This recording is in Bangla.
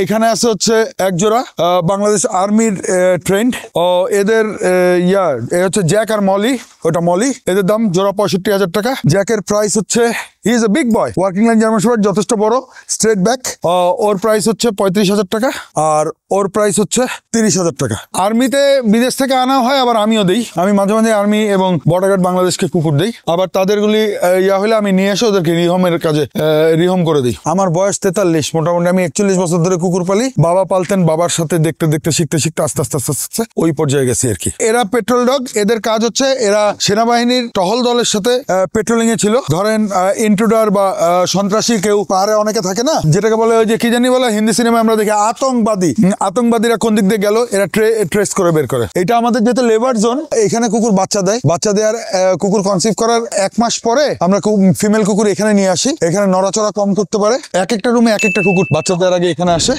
এখানে আছে হচ্ছে এক জোড়া বাংলাদেশ আর্মির ট্রেন্ড। এদের এ হচ্ছে জ্যাক আর মলি, ওটা মলি। এদের দাম জোড়া 65,000 টাকা। জ্যাকের প্রাইস হচ্ছে, he is a big boy, working line German shepherd, যথেষ্ট বড়, স্ট্রেট ব্যাক। ওর প্রাইস হচ্ছে 35,000 টাকা আর ওর প্রাইস হচ্ছে 30,000 টাকা। আর্মিতে বিদেশ থেকে আনা হয়, আবার আমিও দিই। আমি মাঝে মাঝে আর্মি এবং বর্ডার গার্ড বাংলাদেশকে কুকুর দিই, আবার তাদেরগুলি হলে আমি নিয়ে এসে ওদেরকে রিহমের কাজে রিহম করে দিই। আমার বয়স 43, মোটামুটি আমি 41 বছর ধরে কুকুর পালি। বাবা পালতেন, বাবার সাথে দেখতে দেখতে শিখতে শিখতে আস্তে আস্তে আস্তে আস্তে ওই পর্যায়ে গেছি আর কি। এরা পেট্রোল ডগ। এদের কাজ হচ্ছে এরা সেনাবাহিনীর টহল দলের সাথে পেট্রোলিং এ ছিল। ধরেন ইন্ট্রুডার বা সন্ত্রাসী কেউ পাহাড়ে অনেকে থাকে না, যেটাকে বলে ওই যে কি জানি বলে হিন্দি সিনেমায় আমরা দেখি আতঙ্কবাদীরা কোন দিক দিয়ে গেল, এরা ট্রেস করে বের করে। এটা আমাদের যেহেতু লেবার জোন, এখানে কুকুর বাচ্চা দেয়। বাচ্চা দেওয়ার কুকুর কনসিভ করার 1 মাস পরে আমরা ফিমেল কুকুর এখানে নিয়ে আসি। এখানে নড়াচড়া কম করতে পারে। এক একটা রুমে এক একটা কুকুর বাচ্চা দেওয়ার আগে এখানে আসে।